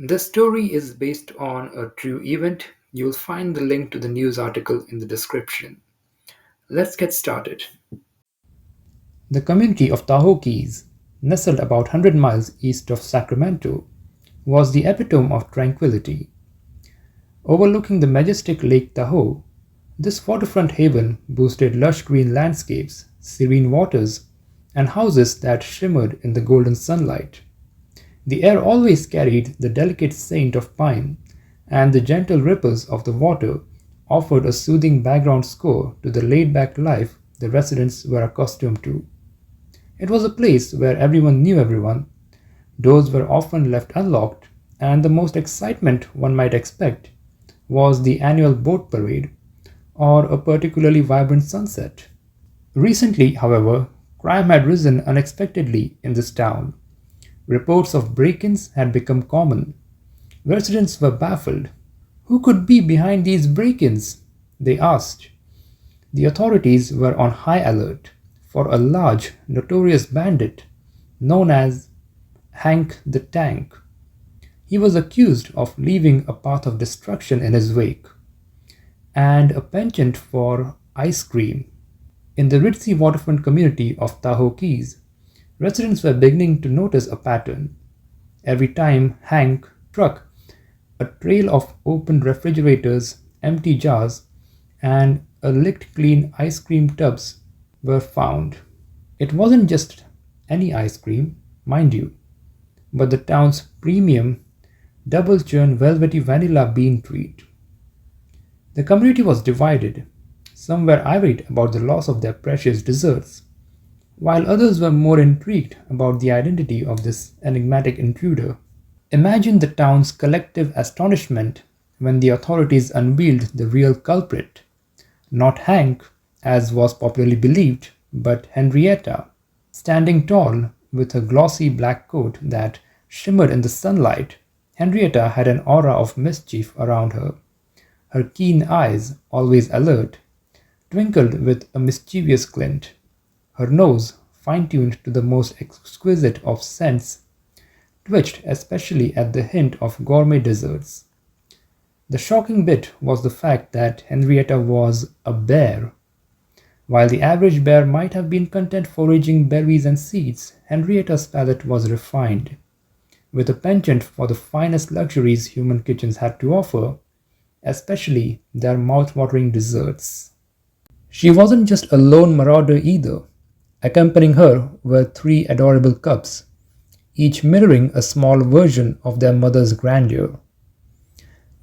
This story is based on a true event. You'll find the link to the news article in the description. Let's get started. The community of Tahoe Keys, nestled about 100 miles east of Sacramento, was the epitome of tranquility. Overlooking the majestic Lake Tahoe, this waterfront haven boasted lush green landscapes, serene waters, and houses that shimmered in the golden sunlight. The air always carried the delicate scent of pine, and the gentle ripples of the water offered a soothing background score to the laid back life the residents were accustomed to. It was a place where everyone knew everyone, doors were often left unlocked, and the most excitement one might expect was the annual boat parade or a particularly vibrant sunset. Recently, however, crime had risen unexpectedly in this town. Reports of break ins had become common. Residents were baffled. Who could be behind these break ins? They asked. The authorities were on high alert for a large, notorious bandit known as Hank the Tank. He was accused of leaving a path of destruction in his wake and a penchant for ice cream. In the ritzy waterfront community of Tahoe Keys, residents were beginning to notice a pattern. Every time Hank struck, a trail of opened refrigerators, empty jars, and a licked clean ice cream tubs were found. It wasn't just any ice cream, mind you, but the town's premium double churn velvety vanilla bean treat. The community was divided. Some were irate about the loss of their precious desserts, while others were more intrigued about the identity of this enigmatic intruder. Imagine the town's collective astonishment when the authorities unveiled the real culprit. Not Hank, as was popularly believed, but Henrietta. Standing tall, with her glossy black coat that shimmered in the sunlight, Henrietta had an aura of mischief around her. Her keen eyes, always alert, twinkled with a mischievous glint. Her nose, fine-tuned to the most exquisite of scents, twitched especially at the hint of gourmet desserts. The shocking bit was the fact that Henrietta was a bear. While the average bear might have been content foraging berries and seeds, Henrietta's palate was refined, with a penchant for the finest luxuries human kitchens had to offer, especially their mouth-watering desserts. She wasn't just a lone marauder either. Accompanying her were three adorable cubs, each mirroring a small version of their mother's grandeur.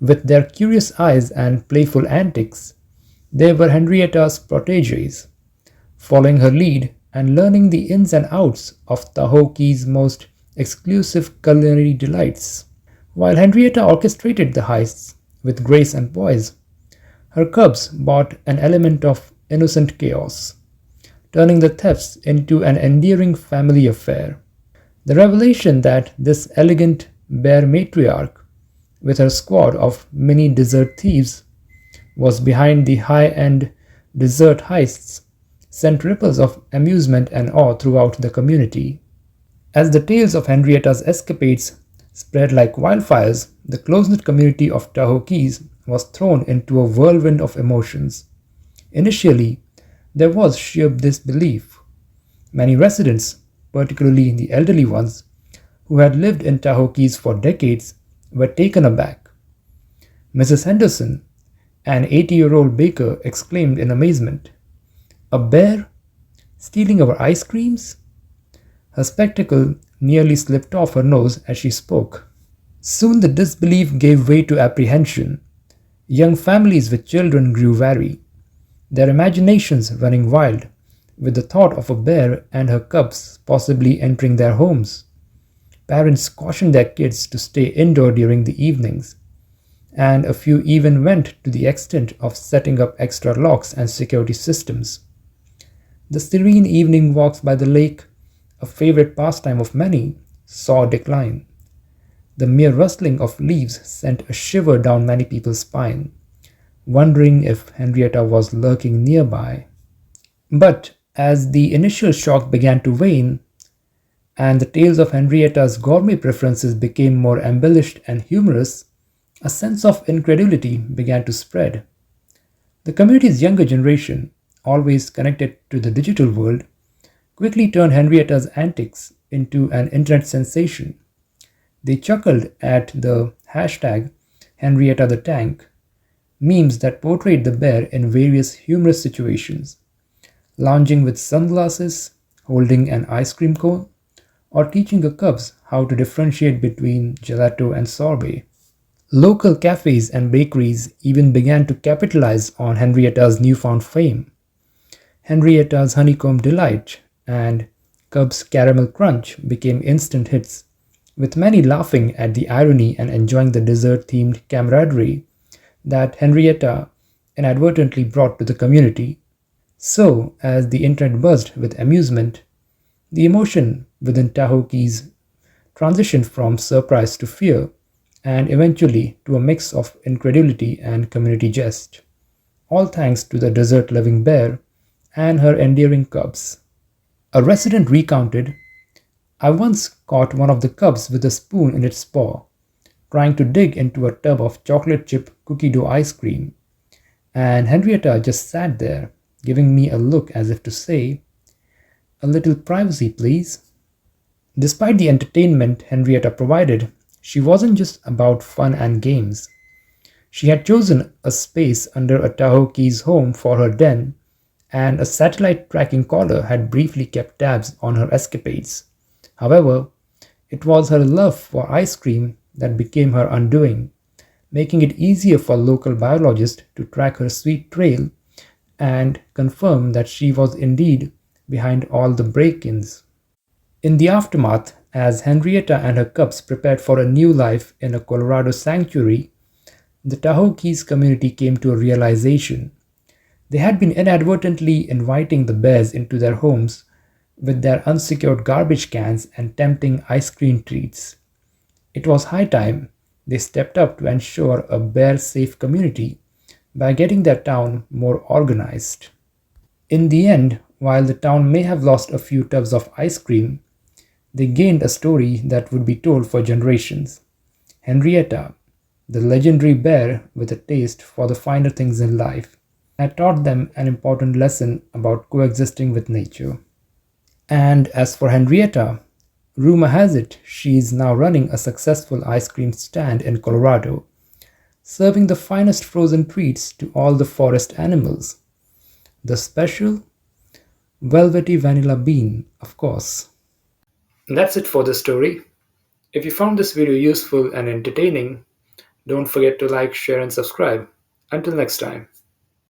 With their curious eyes and playful antics, they were Henrietta's protégés, following her lead and learning the ins and outs of Tahoe Keys' most exclusive culinary delights. While Henrietta orchestrated the heists with grace and poise, her cubs brought an element of innocent chaos, turning the thefts into an endearing family affair. The revelation that this elegant bear matriarch, with her squad of mini dessert thieves, was behind the high-end dessert heists sent ripples of amusement and awe throughout the community. As the tales of Henrietta's escapades spread like wildfires, the close-knit community of Tahoe Keys was thrown into a whirlwind of emotions. Initially, there was sheer disbelief. Many residents, particularly the elderly ones, who had lived in Tahoe Keys for decades, were taken aback. Mrs. Henderson, an 80-year-old baker, exclaimed in amazement, "A bear? Stealing our ice creams?" Her spectacle nearly slipped off her nose as she spoke. Soon the disbelief gave way to apprehension. Young families with children grew wary, their imaginations running wild, with the thought of a bear and her cubs possibly entering their homes. Parents cautioned their kids to stay indoor during the evenings, and a few even went to the extent of setting up extra locks and security systems. The serene evening walks by the lake, a favorite pastime of many, saw a decline. The mere rustling of leaves sent a shiver down many people's spine, wondering if Henrietta was lurking nearby. But as the initial shock began to wane, and the tales of Henrietta's gourmet preferences became more embellished and humorous, a sense of incredulity began to spread. The community's younger generation, always connected to the digital world, quickly turned Henrietta's antics into an internet sensation. They chuckled at the hashtag Henrietta the Tank, memes that portrayed the bear in various humorous situations, lounging with sunglasses, holding an ice cream cone, or teaching the cubs how to differentiate between gelato and sorbet. Local cafes and bakeries even began to capitalize on Henrietta's newfound fame. Henrietta's Honeycomb Delight and Cub's Caramel Crunch became instant hits, with many laughing at the irony and enjoying the dessert themed camaraderie that Henrietta inadvertently brought to the community. So, as the internet buzzed with amusement, the emotion within Tahoe Keys transitioned from surprise to fear, and eventually to a mix of incredulity and community jest, all thanks to the desert loving bear and her endearing cubs. A resident recounted, I once caught one of the cubs with a spoon in its paw, trying to dig into a tub of chocolate chip cookie dough ice cream, and Henrietta just sat there, giving me a look as if to say, a little privacy, please. Despite the entertainment Henrietta provided, she wasn't just about fun and games. She had chosen a space under a Tahoe Keys home for her den, and a satellite tracking collar had briefly kept tabs on her escapades. However, it was her love for ice cream that became her undoing, making it easier for local biologists to track her sweet trail and confirm that she was indeed behind all the break ins. In the aftermath, as Henrietta and her cubs prepared for a new life in a Colorado sanctuary, the Tahoe Keys community came to a realization. They had been inadvertently inviting the bears into their homes with their unsecured garbage cans and tempting ice cream treats. It was high time they stepped up to ensure a bear safe community by getting their town more organized. In the end, while the town may have lost a few tubs of ice cream, they gained a story that would be told for generations. Henrietta, the legendary bear with a taste for the finer things in life, had taught them an important lesson about coexisting with nature. And as for Henrietta, rumor has it she is now running a successful ice cream stand in Colorado, serving the finest frozen treats to all the forest animals. The special velvety vanilla bean, of course. That's it for the story. If you found this video useful and entertaining, don't forget to like, share, and subscribe. Until next time.